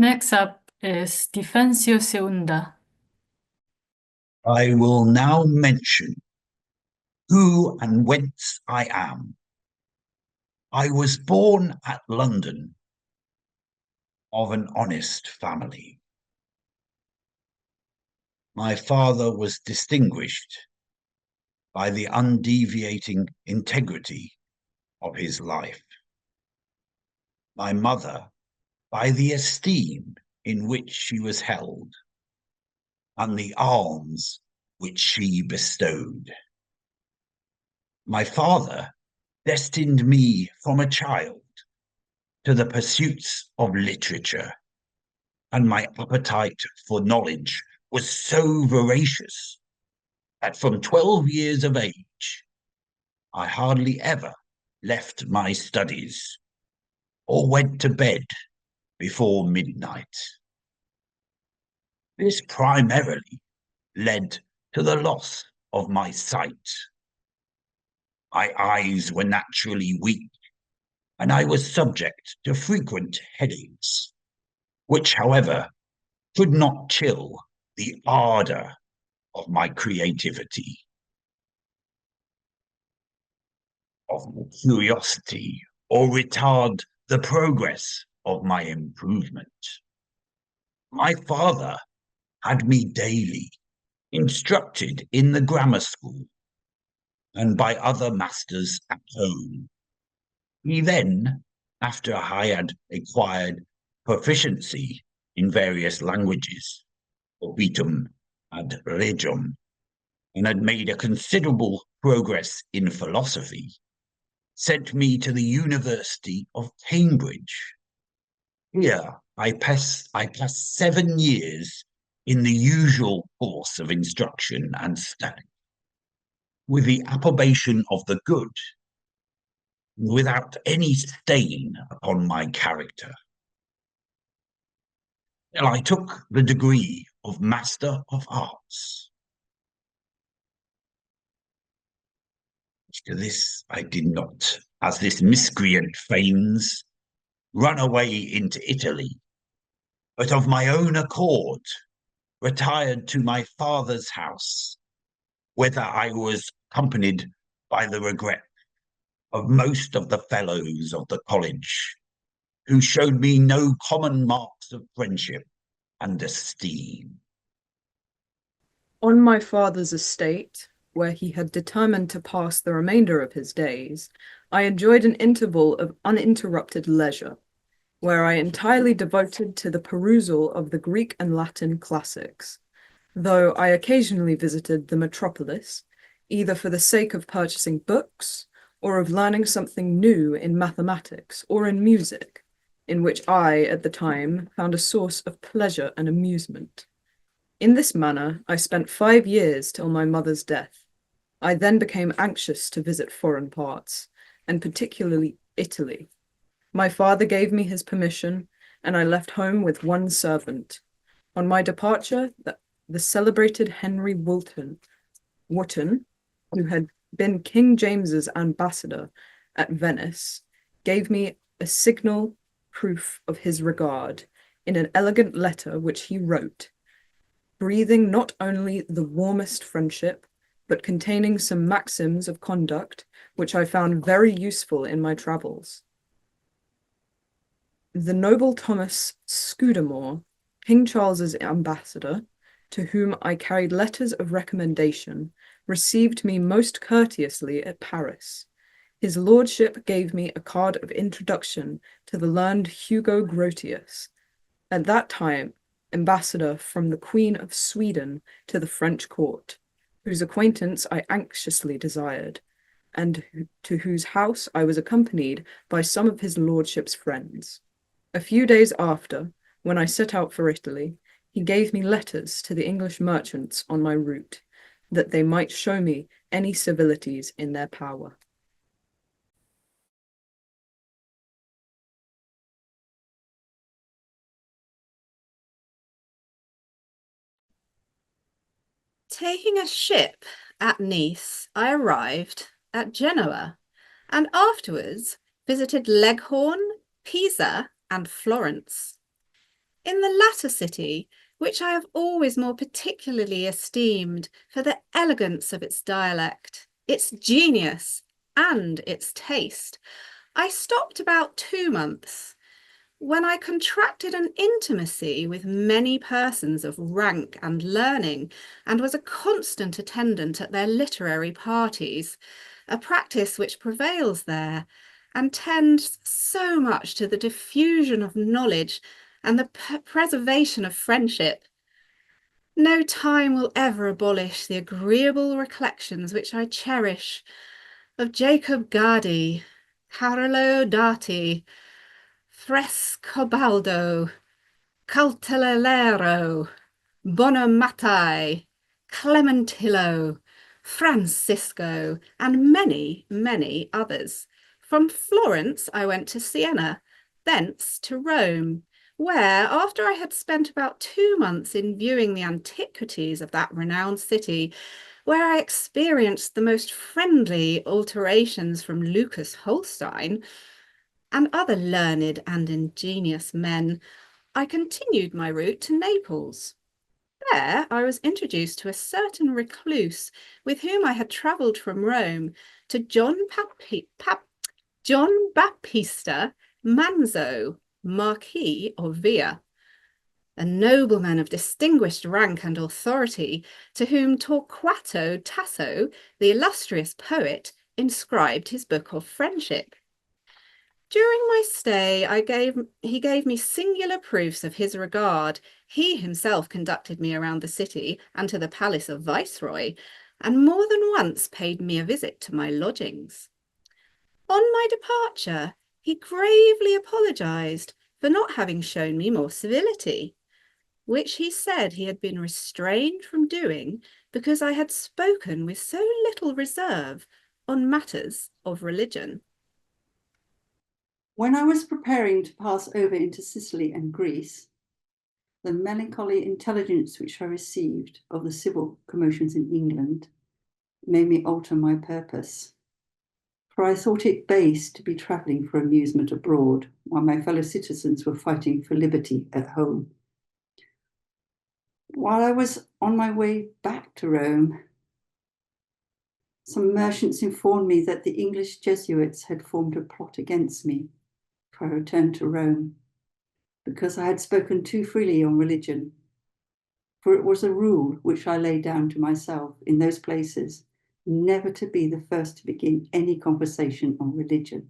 Next up is Defensio Seunda. I will now mention who and whence I am. I was born at London of an honest family. My father was distinguished by the undeviating integrity of his life. My mother by the esteem in which she was held and the alms which she bestowed. My father destined me from a child to the pursuits of literature, and my appetite for knowledge was so voracious that from 12 years of age, I hardly ever left my studies or went to bed before midnight. This primarily led to the loss of my sight. My eyes were naturally weak, and I was subject to frequent headaches, which, however, could not chill the ardor of my creativity, of my curiosity, or retard the progress of my improvement. My father had me daily instructed in the grammar school and by other masters at home. He then, after I had acquired proficiency in various languages, orbitum ad regium, and had made a considerable progress in philosophy, sent me to the University of Cambridge. Here I passed 7 years in the usual course of instruction and study, with the approbation of the good, without any stain upon my character. And I took the degree of Master of Arts. To this I did not, as this miscreant feigns, run away into Italy, but of my own accord retired to my father's house, whither I was accompanied by the regret of most of the fellows of the college, who showed me no common marks of friendship and esteem. On my father's estate, where he had determined to pass the remainder of his days, I enjoyed an interval of uninterrupted leisure, where I entirely devoted to the perusal of the Greek and Latin classics, though I occasionally visited the metropolis, either for the sake of purchasing books or of learning something new in mathematics or in music, in which I, at the time, found a source of pleasure and amusement. In this manner, I spent 5 years till my mother's death. I then became anxious to visit foreign parts, and particularly Italy. My father gave me his permission, and I left home with one servant. On my departure, the celebrated Henry Wotton, who had been King James's ambassador at Venice, gave me a signal proof of his regard in an elegant letter which he wrote, breathing not only the warmest friendship, but containing some maxims of conduct which I found very useful in my travels. The noble Thomas Scudamore, King Charles's ambassador, to whom I carried letters of recommendation, received me most courteously at Paris. His lordship gave me a card of introduction to the learned Hugo Grotius, at that time ambassador from the Queen of Sweden to the French court, whose acquaintance I anxiously desired, and to whose house I was accompanied by some of his lordship's friends. A few days after, when I set out for Italy, he gave me letters to the English merchants on my route, that they might show me any civilities in their power. Taking a ship at Nice, I arrived at Genoa, and afterwards visited Leghorn, Pisa, and Florence. In the latter city, which I have always more particularly esteemed for the elegance of its dialect, its genius, and its taste, I stopped about 2 months, when I contracted an intimacy with many persons of rank and learning, and was a constant attendant at their literary parties, a practice which prevails there, and tends so much to the diffusion of knowledge and the preservation of friendship. No time will ever abolish the agreeable recollections which I cherish of Jacob Gadi, Carlo Dati, Frescobaldo, Caltellero, Bonomatai, Clementillo, Francisco, and many, many others. From Florence, I went to Siena, thence to Rome, where, after I had spent about 2 months in viewing the antiquities of that renowned city, where I experienced the most friendly alterations from Lucas Holstein and other learned and ingenious men, I continued my route to Naples. There I was introduced to a certain recluse with whom I had travelled from Rome, to John Baptista Manzo, Marquis of Via, a nobleman of distinguished rank and authority, to whom Torquato Tasso, the illustrious poet, inscribed his book of friendship. During my stay, he gave me singular proofs of his regard. He himself conducted me around the city and to the palace of Viceroy, and more than once paid me a visit to my lodgings. On my departure, he gravely apologised for not having shown me more civility, which he said he had been restrained from doing because I had spoken with so little reserve on matters of religion. When I was preparing to pass over into Sicily and Greece, the melancholy intelligence which I received of the civil commotions in England made me alter my purpose, for I thought it base to be travelling for amusement abroad while my fellow citizens were fighting for liberty at home. While I was on my way back to Rome, some merchants informed me that the English Jesuits had formed a plot against me if I returned to Rome, because I had spoken too freely on religion. For it was a rule which I laid down to myself in those places, never to be the first to begin any conversation on religion.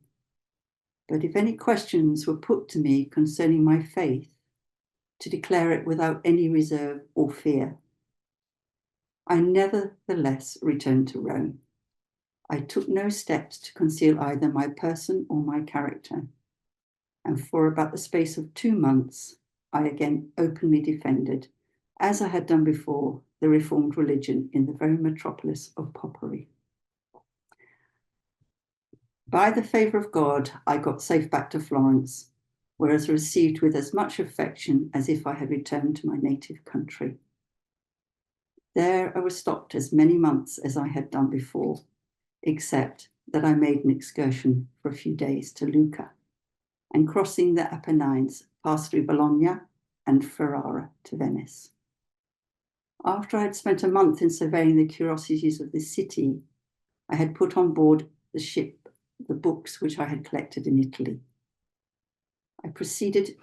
But if any questions were put to me concerning my faith, to declare it without any reserve or fear. I nevertheless returned to Rome. I took no steps to conceal either my person or my character, and for about the space of 2 months, I again openly defended, as I had done before, the Reformed religion in the very metropolis of Popery. By the favour of God, I got safe back to Florence, where I was received with as much affection as if I had returned to my native country. There I was stopped as many months as I had done before, except that I made an excursion for a few days to Lucca, and crossing the Apennines, passed through Bologna and Ferrara to Venice. After I had spent a month in surveying the curiosities of the city, I had put on board the ship the books which I had collected in Italy. I proceeded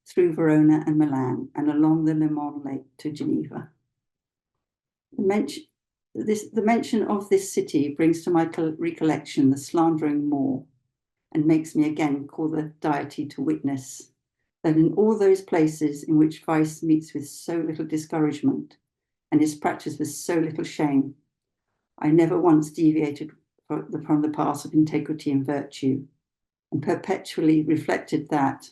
through Verona and Milan and along the Lemon Lake to Geneva. The mention of this city brings to my recollection the slandering Moor, and makes me again call the deity to witness that in all those places in which vice meets with so little discouragement and is practiced with so little shame, I never once deviated from the path of integrity and virtue, and perpetually reflected that,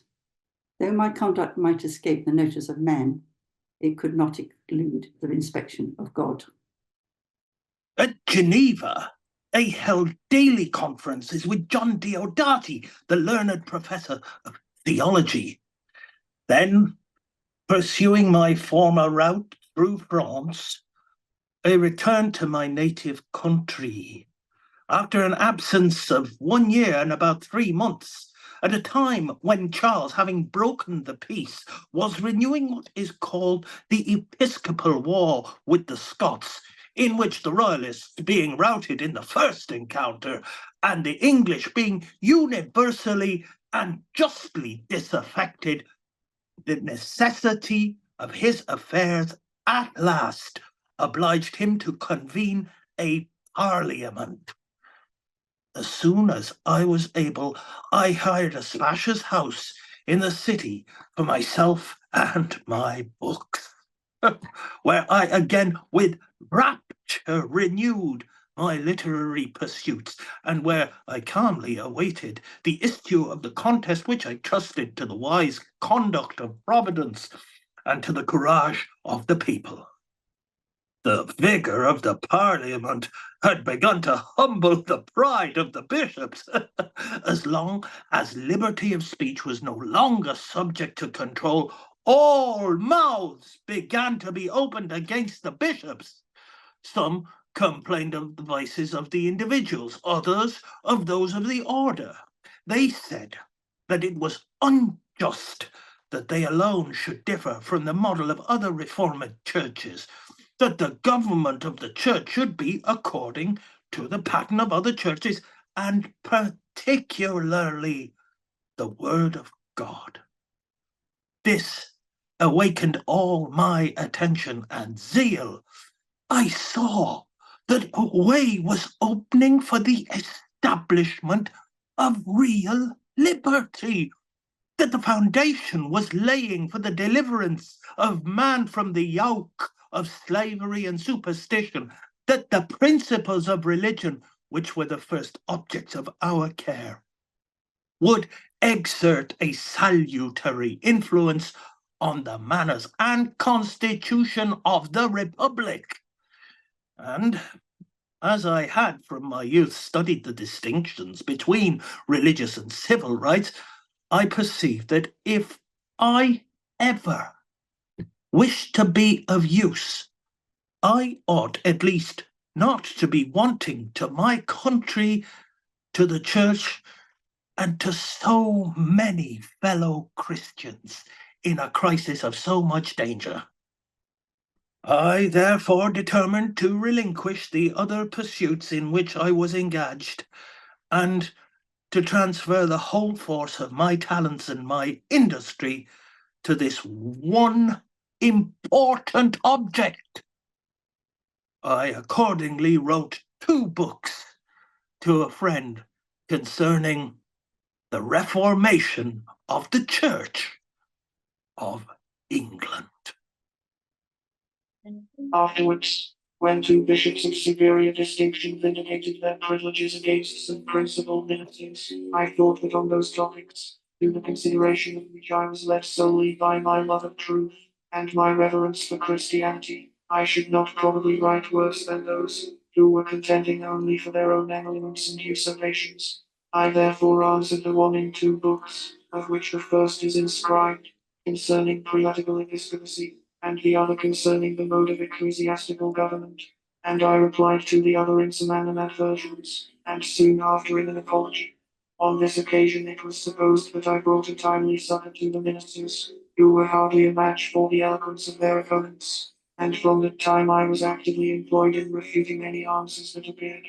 though my conduct might escape the notice of men, it could not elude the inspection of God. At Geneva, they held daily conferences with John Diodati, the learned professor of theology. Then, pursuing my former route through France, I returned to my native country. After an absence of 1 year and about 3 months, at a time when Charles, having broken the peace, was renewing what is called the Episcopal War with the Scots, in which the Royalists being routed in the first encounter, and the English being universally and justly disaffected, the necessity of his affairs at last obliged him to convene a parliament. As soon as I was able, I hired a spacious house in the city for myself and my books, where I again with rapture renewed my literary pursuits, and where I calmly awaited the issue of the contest, which I trusted to the wise conduct of Providence and to the courage of the people. The vigour of the Parliament had begun to humble the pride of the bishops. As long as liberty of speech was no longer subject to control, all mouths began to be opened against the bishops. Some complained of the vices of the individuals, others of those of the order. They said that it was unjust that they alone should differ from the model of other reformed churches, that the government of the church should be according to the pattern of other churches, and particularly the word of God. This awakened all my attention and zeal. I saw that a way was opening for the establishment of real liberty, that the foundation was laying for the deliverance of man from the yoke of slavery and superstition, that the principles of religion, which were the first objects of our care, would exert a salutary influence on the manners and constitution of the Republic. And as I had from my youth studied the distinctions between religious and civil rights, I perceived that if I ever wished to be of use, I ought at least not to be wanting to my country, to the church, and to so many fellow Christians in a crisis of so much danger. I therefore determined to relinquish the other pursuits in which I was engaged, and to transfer the whole force of my talents and my industry to this one important object. I accordingly wrote 2 books to a friend concerning the reformation of the Church of England. Afterwards, when 2 bishops of superior distinction vindicated their privileges against some principal ministers, I thought that on those topics, through the consideration of which I was led solely by my love of truth and my reverence for Christianity, I should not probably write worse than those who were contending only for their own emoluments and usurpations. I therefore answered the one in 2 books, of which the first is inscribed, concerning prelatical episcopacy, and the other concerning the mode of ecclesiastical government. And I replied to the other in some animadversions, and soon after in an apology. On this occasion it was supposed that I brought a timely succor to the ministers, who were hardly a match for the eloquence of their opponents, and from that time I was actively employed in refuting any answers that appeared.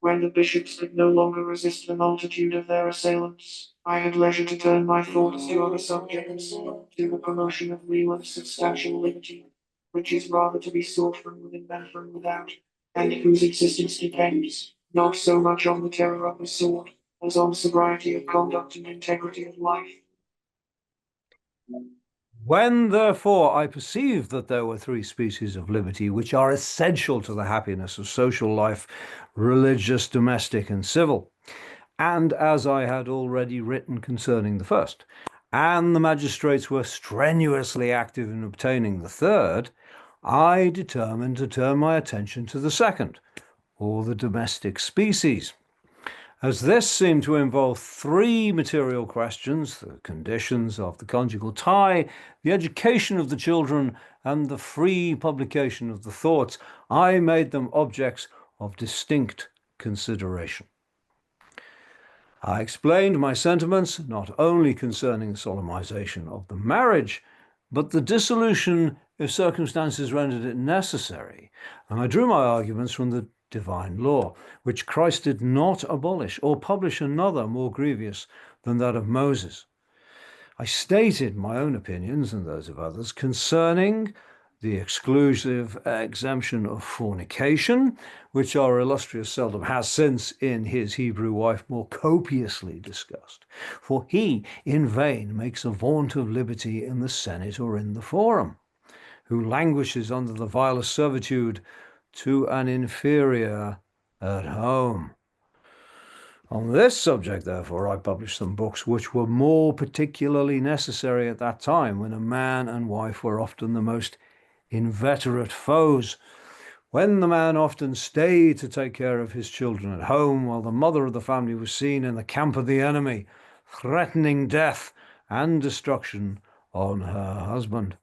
When the bishops could no longer resist the multitude of their assailants, I had leisure to turn my thoughts to other subjects, to the promotion of real and substantial liberty, which is rather to be sought from within than from without, and whose existence depends, not so much on the terror of the sword, as on sobriety of conduct and integrity of life. When, therefore, I perceived that there were 3 species of liberty which are essential to the happiness of social life, religious, domestic, and civil, and as I had already written concerning the first, and the magistrates were strenuously active in obtaining the third, I determined to turn my attention to the second, or the domestic species. As this seemed to involve 3 material questions, the conditions of the conjugal tie, the education of the children, and the free publication of the thoughts, I made them objects of distinct consideration. I explained my sentiments not only concerning the solemnization of the marriage, but the dissolution if circumstances rendered it necessary, and I drew my arguments from the divine law, which Christ did not abolish or publish another more grievous than that of Moses. I stated my own opinions and those of others concerning the exclusive exemption of fornication, which our illustrious Seldom has since in his Hebrew wife more copiously discussed. For he in vain makes a vaunt of liberty in the Senate or in the Forum, who languishes under the vilest servitude to an inferior at home. On this subject, therefore, I published some books which were more particularly necessary at that time, when a man and wife were often the most inveterate foes, when the man often stayed to take care of his children at home, while the mother of the family was seen in the camp of the enemy, threatening death and destruction on her husband.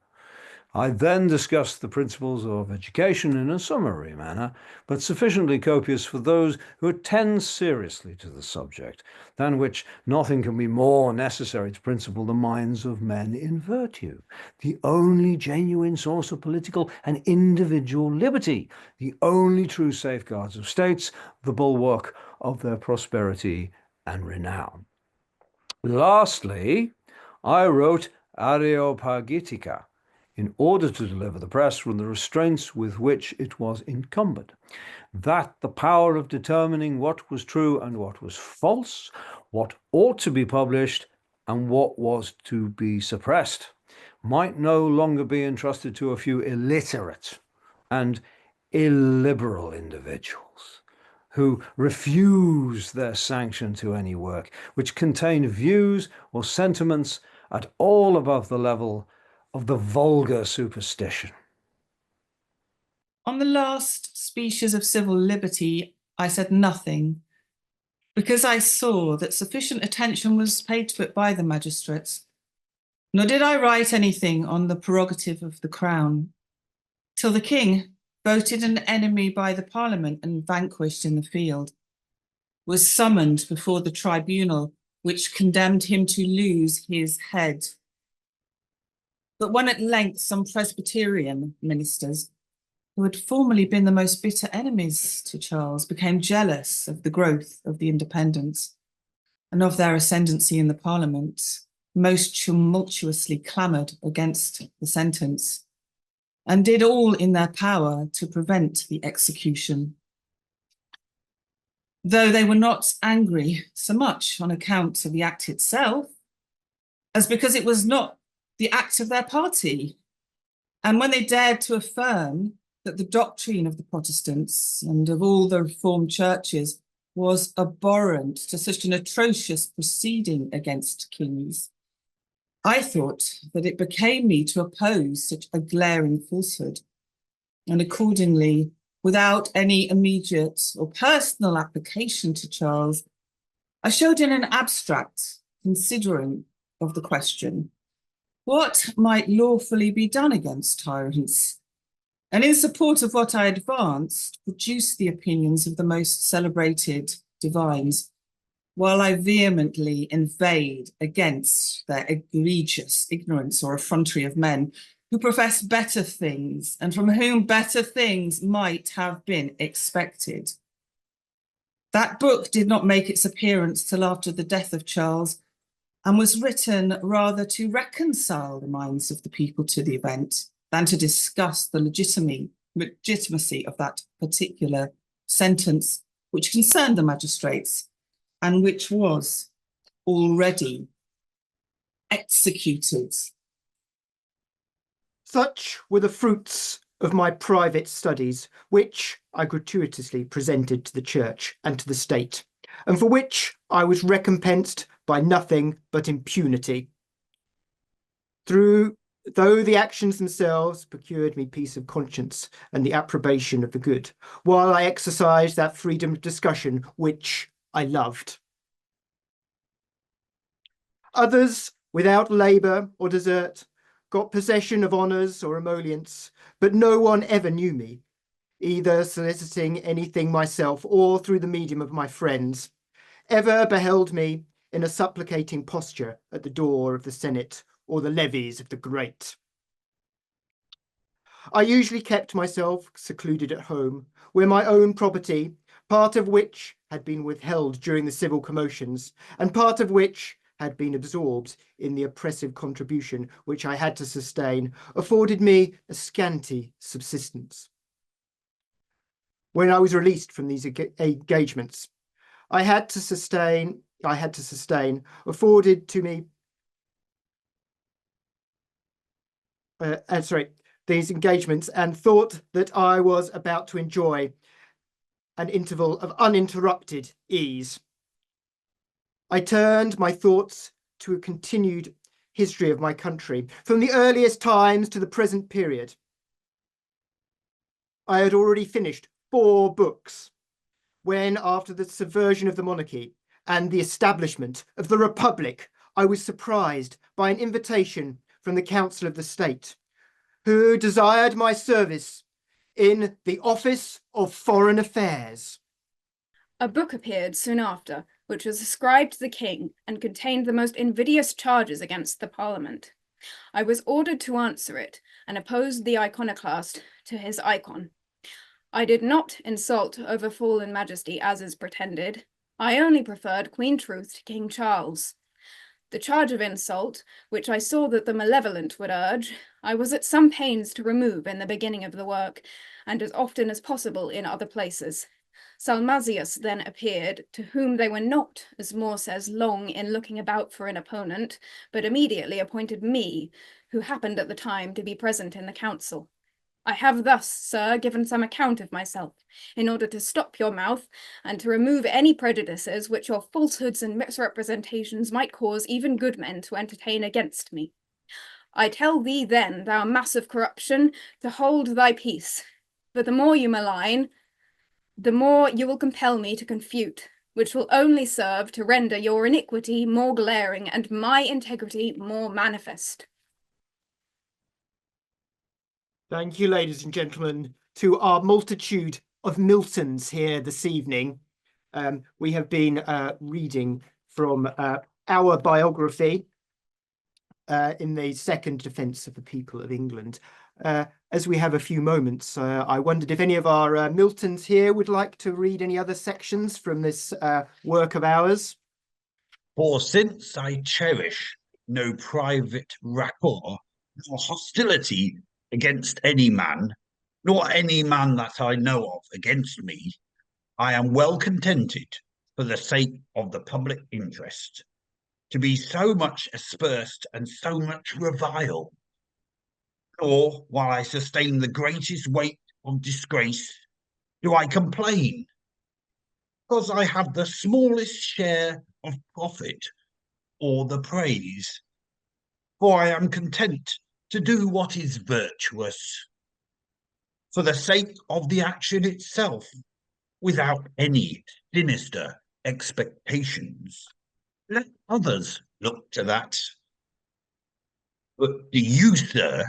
I then discussed the principles of education in a summary manner, but sufficiently copious for those who attend seriously to the subject, than which nothing can be more necessary to principle the minds of men in virtue, the only genuine source of political and individual liberty, the only true safeguards of states, the bulwark of their prosperity and renown. Lastly, I wrote Areopagitica, in order to deliver the press from the restraints with which it was encumbered, that the power of determining what was true and what was false, what ought to be published and what was to be suppressed, might no longer be entrusted to a few illiterate and illiberal individuals, who refuse their sanction to any work which contain views or sentiments at all above the level of the vulgar superstition. On the last species of civil liberty, I said nothing, because I saw that sufficient attention was paid to it by the magistrates. Nor did I write anything on the prerogative of the crown, till the king, voted an enemy by the parliament and vanquished in the field, was summoned before the tribunal which condemned him to lose his head. But when at length some Presbyterian ministers, who had formerly been the most bitter enemies to Charles, became jealous of the growth of the independents and of their ascendancy in the parliament, most tumultuously clamoured against the sentence, and did all in their power to prevent the execution. Though they were not angry so much on account of the act itself, as because it was not the act of their party. And when they dared to affirm that the doctrine of the Protestants and of all the Reformed churches was abhorrent to such an atrocious proceeding against kings, I thought that it became me to oppose such a glaring falsehood, and accordingly, without any immediate or personal application to Charles, I showed in an abstract considering of the question what might lawfully be done against tyrants, and in support of what I advanced, produced the opinions of the most celebrated divines, while I vehemently inveighed against their egregious ignorance or effrontery of men who profess better things and from whom better things might have been expected. That book did not make its appearance till after the death of Charles, and was written rather to reconcile the minds of the people to the event than to discuss the legitimacy of that particular sentence which concerned the magistrates and which was already executed. Such were the fruits of my private studies, which I gratuitously presented to the church and to the state, and for which I was recompensed by nothing but impunity. Though the actions themselves procured me peace of conscience and the approbation of the good, while I exercised that freedom of discussion which I loved. Others, without labour or desert, got possession of honours or emoluments, but no one ever knew me, either soliciting anything myself or through the medium of my friends. ever beheld me in a supplicating posture at the door of the Senate or the levees of the great. I usually kept myself secluded at home, where my own property, part of which had been withheld during the civil commotions, and part of which had been absorbed in the oppressive contribution which I had to sustain, afforded me a scanty subsistence. When I was released from these engagements, I had to sustain, afforded to me, these engagements, and thought that I was about to enjoy an interval of uninterrupted ease. I turned my thoughts to a continued history of my country, from the earliest times to the present period. I had already finished 4 books when, after the subversion of the monarchy and the establishment of the Republic, I was surprised by an invitation from the Council of the State, who desired my service in the Office of Foreign Affairs. A book appeared soon after, which was ascribed to the king and contained the most invidious charges against the Parliament. I was ordered to answer it and opposed the iconoclast to his icon. I did not insult over fallen majesty as is pretended. I only preferred Queen Truth to King Charles. The charge of insult, which I saw that the malevolent would urge, I was at some pains to remove in the beginning of the work, and as often as possible in other places. Salmasius then appeared, to whom they were not, as Moore says, long in looking about for an opponent, but immediately appointed me, who happened at the time to be present in the council. I have thus, sir, given some account of myself, in order to stop your mouth, and to remove any prejudices which your falsehoods and misrepresentations might cause even good men to entertain against me. I tell thee then, thou mass of corruption, to hold thy peace, for the more you malign, the more you will compel me to confute, which will only serve to render your iniquity more glaring and my integrity more manifest. Thank you, ladies and gentlemen, to our multitude of Miltons here this evening. We have been reading from our biography in the second Defence of the People of England. As we have a few moments, I wondered if any of our Miltons here would like to read any other sections from this work of ours. For since I cherish no private rapport nor hostility against any man, nor any man that I know of against me, I am well contented, for the sake of the public interest, to be so much aspersed and so much reviled. Nor, while I sustain the greatest weight of disgrace, do I complain, because I have the smallest share of profit or the praise. For I am content to do what is virtuous, for the sake of the action itself, without any sinister expectations. Let others look to that. But do you, sir,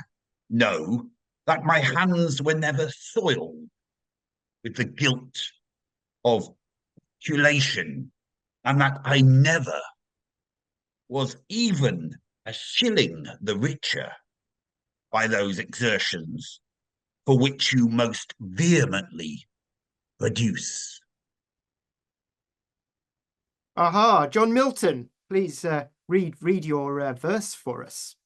know that my hands were never soiled with the guilt of peculation, and that I never was even a shilling the richer by those exertions for which you most vehemently produce? Aha, John Milton, please read your verse for us.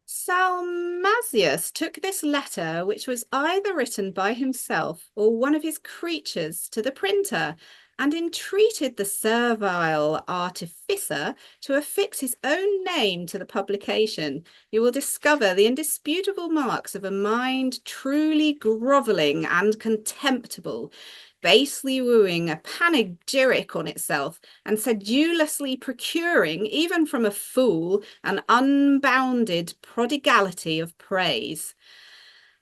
Salmasius took this letter, which was either written by himself or one of his creatures, to the printer, and entreated the servile artificer to affix his own name to the publication. You will discover the indisputable marks of a mind truly grovelling and contemptible, basely wooing a panegyric on itself, and sedulously procuring, even from a fool, an unbounded prodigality of praise.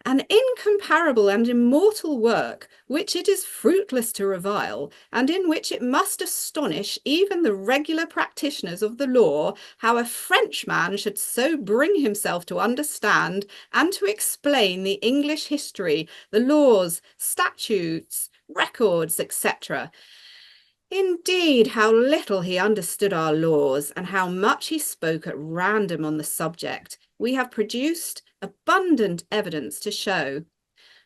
An incomparable and immortal work, which it is fruitless to revile, and in which it must astonish even the regular practitioners of the law, how a Frenchman should so bring himself to understand and to explain the English history, the laws, statutes, records, etc. Indeed, how little he understood our laws and how much he spoke at random on the subject, we have produced abundant evidence to show.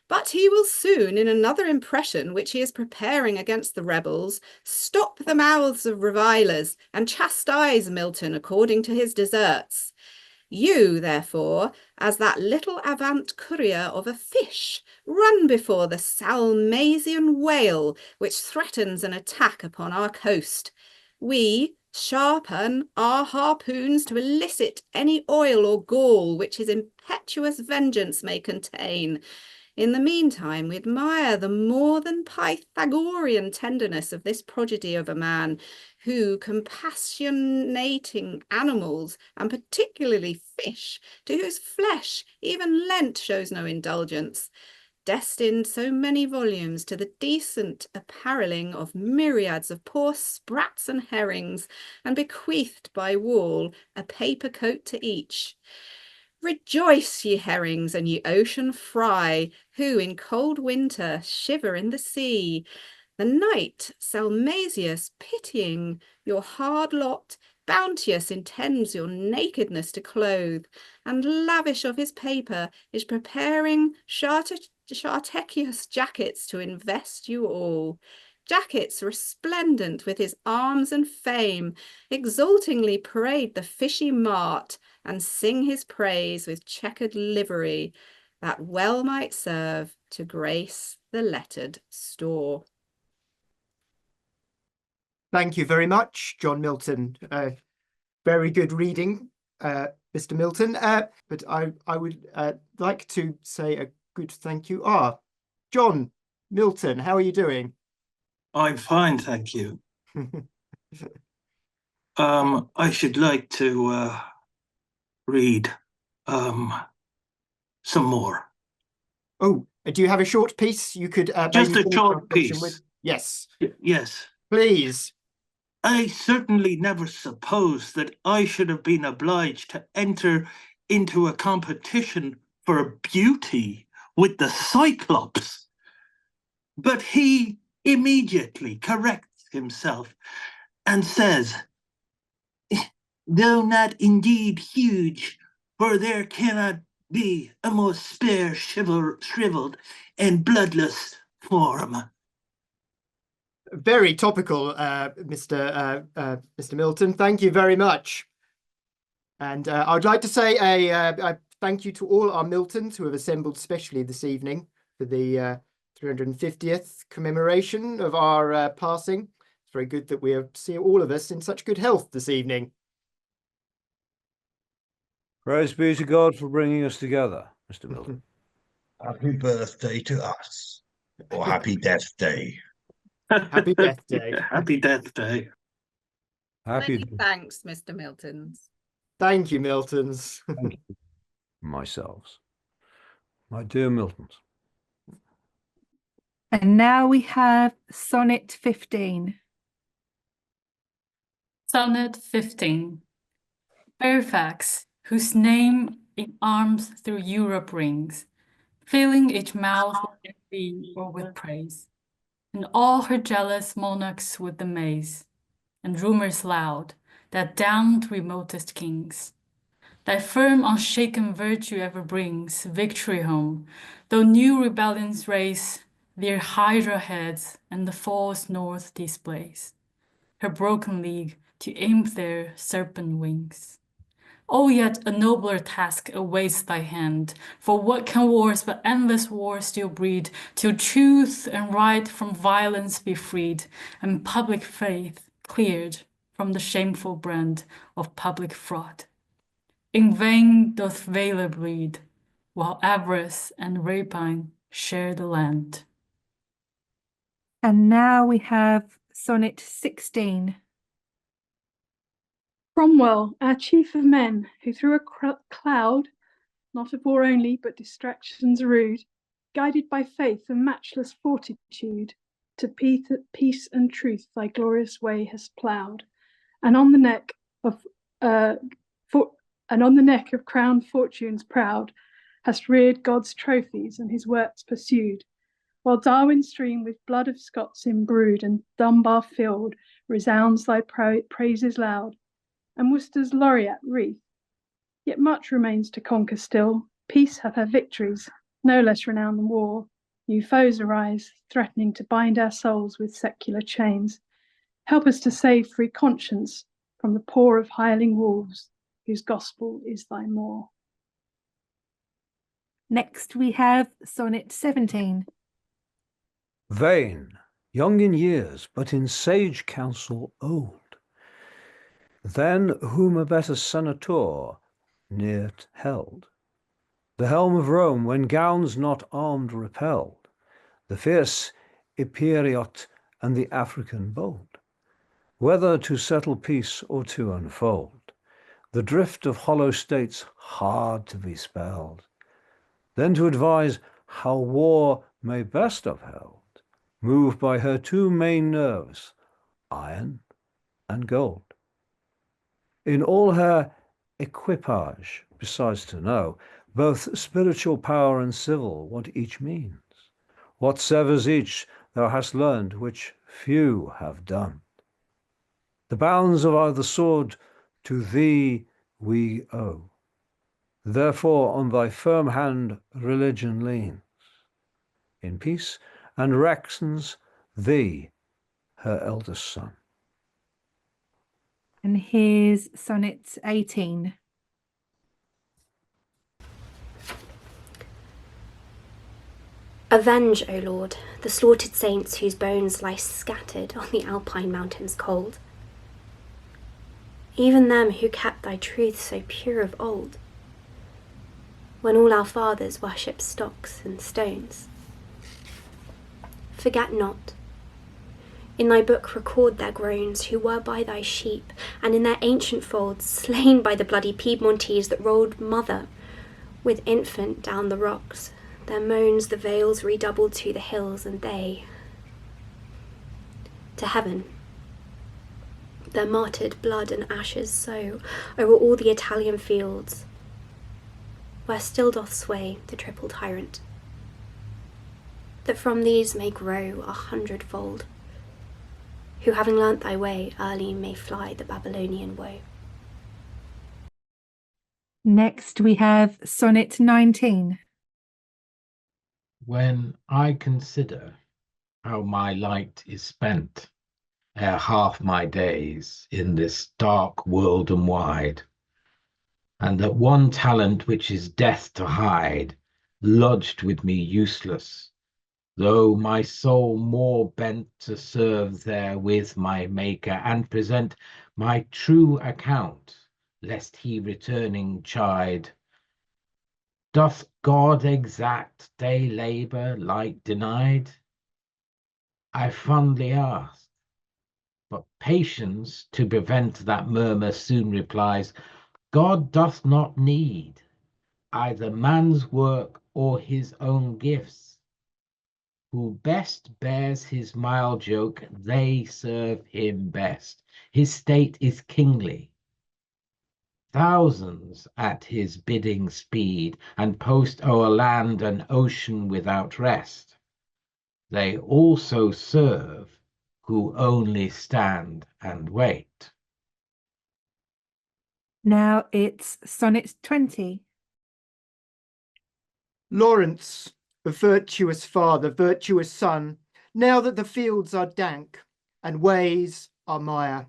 But he will soon, in another impression which he is preparing against the rebels, stop the mouths of revilers and chastise Milton according to his deserts. You, therefore, as that little avant courier of a fish, run before the Salmasian whale which threatens an attack upon our coast. We sharpen our harpoons to elicit any oil or gall which his impetuous vengeance may contain. In the meantime, we admire the more than Pythagorean tenderness of this prodigy of a man who, compassionating animals, and particularly fish, to whose flesh even Lent shows no indulgence, destined so many volumes to the decent appareling of myriads of poor sprats and herrings, and bequeathed by Wall a paper coat to each. Rejoice, ye herrings, and ye ocean fry, who in cold winter shiver in the sea. The knight Salmasius, pitying your hard lot, bounteous intends your nakedness to clothe, and lavish of his paper is preparing Shartecius jackets to invest you all. Jackets resplendent with his arms and fame, exultingly parade the fishy mart, and sing his praise with checkered livery, that well might serve to grace the lettered store. Thank you very much, John Milton. Very good reading, Mr. Milton. But I would like to say a good thank you. John Milton, how are you doing? I'm fine, thank you. I should like to read some more. Oh, do you have a short piece you could Just maybe a finish short our section piece. with? Yes, Yes. please. I certainly never supposed that I should have been obliged to enter into a competition for beauty with the Cyclops. But he immediately corrects himself and says, though not indeed huge, for there cannot be a more spare, shriveled, and bloodless form. Very topical, Mr. Milton. Thank you very much. And I would like to say a thank you to all our Miltons who have assembled specially this evening for the 350th commemoration of our passing. It's very good that we see all of us in such good health this evening. Praise be to God for bringing us together, Mr. Milton. Happy birthday to us, or happy death day. Happy Death Day. Happy Death Day. Happy Many thanks, Mr. Miltons. Thank you, Miltons. Thank you. Myself. My dear Miltons. And now we have Sonnet 15. Sonnet 15. Fairfax, whose name in arms through Europe rings, filling each mouth with envy or with praise, and all her jealous monarchs with amaze, and rumors loud that down to remotest kings thy firm unshaken virtue ever brings victory home, though new rebellions raise their hydra heads and the false north displays her broken league to aim their serpent wings. Oh, yet a nobler task awaits thy hand, for what can wars but endless wars still breed, till truth and right from violence be freed, and public faith cleared from the shameful brand of public fraud. In vain doth valor bleed, while avarice and rapine share the land. And now we have Sonnet 16. Cromwell, our chief of men, who through a cloud, not of war only, but distractions rude, guided by faith and matchless fortitude, to peace and truth thy glorious way hast ploughed, and on the neck of crowned fortunes proud, hast reared God's trophies and his works pursued. while Darwen stream with blood of Scots imbrued and Dunbar filled resounds thy praises loud, and Worcester's laureate wreath. Yet much remains to conquer still. Peace hath her victories, no less renowned than war. New foes arise, threatening to bind our souls with secular chains. Help us to save free conscience from the paw of hireling wolves, whose gospel is thy maw. Next we have Sonnet 17. Vain, young in years, but in sage counsel old. Then whom a better senator near held, the helm of Rome, when gowns not armed repelled, the fierce Epieriot and the African bold, whether to settle peace or to unfold the drift of hollow states hard to be spelled, then to advise how war may best upheld, moved by her two main nerves, iron and gold. In all her equipage, besides to know both spiritual power and civil, what each means, what severs each thou hast learned, which few have done. The bounds of the sword to thee we owe. Therefore on thy firm hand religion leans, in peace and reckons thee, her eldest son. And here's Sonnet 18. Avenge, O Lord, the slaughtered saints whose bones lie scattered on the Alpine mountains cold. Even them who kept thy truth so pure of old, when all our fathers worshipped stocks and stones. Forget not. In thy book record their groans who were by thy sheep, and in their ancient folds slain by the bloody Piedmontese that rolled mother with infant down the rocks. Their moans the vales redoubled to the hills, and they to heaven. Their martyred blood and ashes sow over all the Italian fields, where still doth sway the triple tyrant, that from these may grow 100-fold, who having learnt thy way early may fly the Babylonian woe. Next we have Sonnet 19. When I consider how my light is spent ere half my days in this dark world and wide, and that one talent which is death to hide lodged with me useless, though my soul more bent to serve therewith my Maker and present my true account, lest he returning chide. Doth God exact day labour light denied? I fondly asked, but patience to prevent that murmur soon replies, God doth not need either man's work or his own gifts. Who best bears his mild joke, they serve him best. His state is kingly. Thousands at his bidding speed, and post o'er land and ocean without rest. They also serve who only stand and wait. Now it's Sonnet 20. Lawrence, a virtuous father, virtuous son, now that the fields are dank and ways are mire,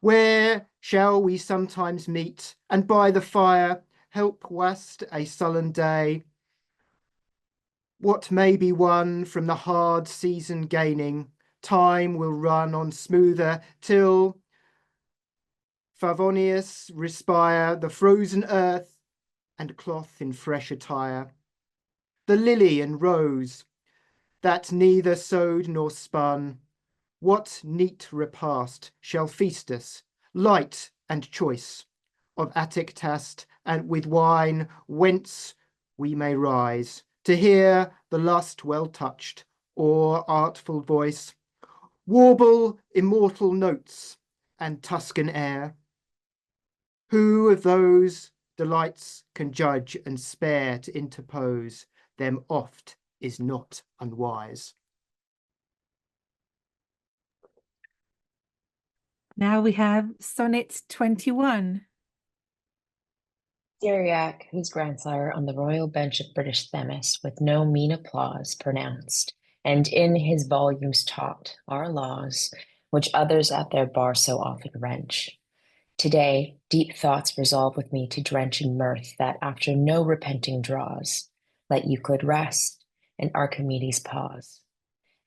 where shall we sometimes meet and by the fire help waste a sullen day? What may be won from the hard season gaining, time will run on smoother till Favonius respire the frozen earth and cloth in fresh attire. The lily and rose that neither sowed nor spun, what neat repast shall feast us, light and choice, of Attic taste, and with wine whence we may rise, to hear the lust well touched, or artful voice, warble immortal notes and Tuscan air? Who of those delights can judge and spare to interpose them oft is not unwise. Now we have Sonnet 21. Syriac, whose grandsire on the royal bench of British Themis with no mean applause pronounced, and in his volumes taught our laws, which others at their bar so often wrench. Today, deep thoughts resolve with me to drench in mirth that after no repenting draws, let Euclid rest, and Archimedes pause.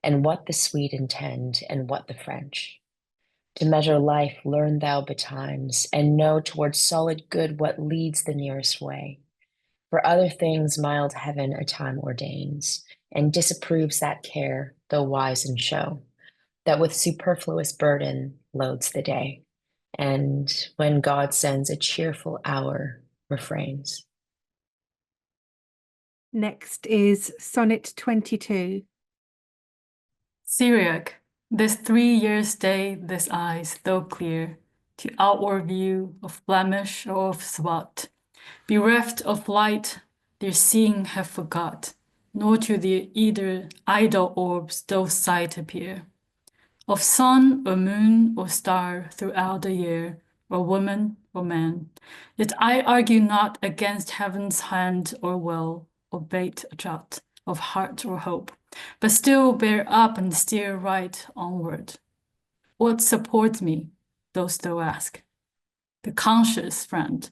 And what the Swede intend, and what the French. To measure life, learn thou betimes, and know towards solid good what leads the nearest way. For other things mild heaven a time ordains, and disapproves that care, though wise in show, that with superfluous burden loads the day, and when God sends a cheerful hour, refrains. Next is Sonnet 22. Syriac, this 3 years' day, this eyes, though clear, to outward view of blemish or of spot, bereft of light, their seeing have forgot, nor to the either idle orbs doth sight appear. Of sun or moon or star throughout the year, or woman or man, yet I argue not against heaven's hand or will, or bait a jot of heart or hope, but still bear up and steer right onward. What supports me, dost thou ask? The conscious friend.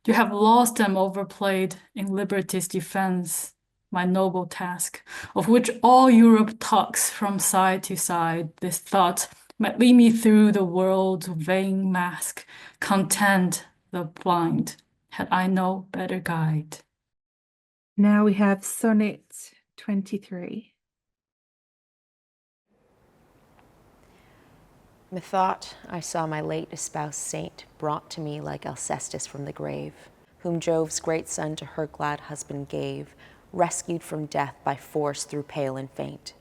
You have lost and overplayed in liberty's defense, my noble task, of which all Europe talks from side to side. This thought might lead me through the world's vain mask, content the blind, had I no better guide. Now we have Sonnet 23. Methought I saw my late espoused saint brought to me like Alcestis from the grave, whom Jove's great son to her glad husband gave, rescued from death by force through pale and faint.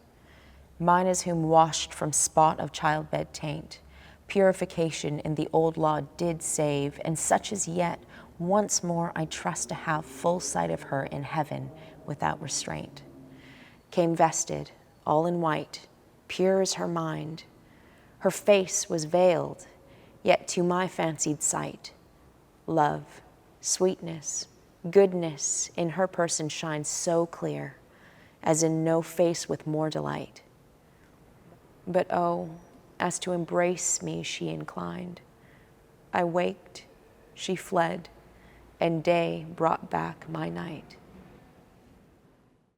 Mine is whom washed from spot of childbed taint, purification in the old law did save, and such as yet once more I trust to have full sight of her in heaven without restraint. Came vested, all in white, pure as her mind. Her face was veiled, yet to my fancied sight, love, sweetness, goodness in her person shines so clear, as in no face with more delight. But oh, as to embrace me she inclined, I waked, she fled, and day brought back my night.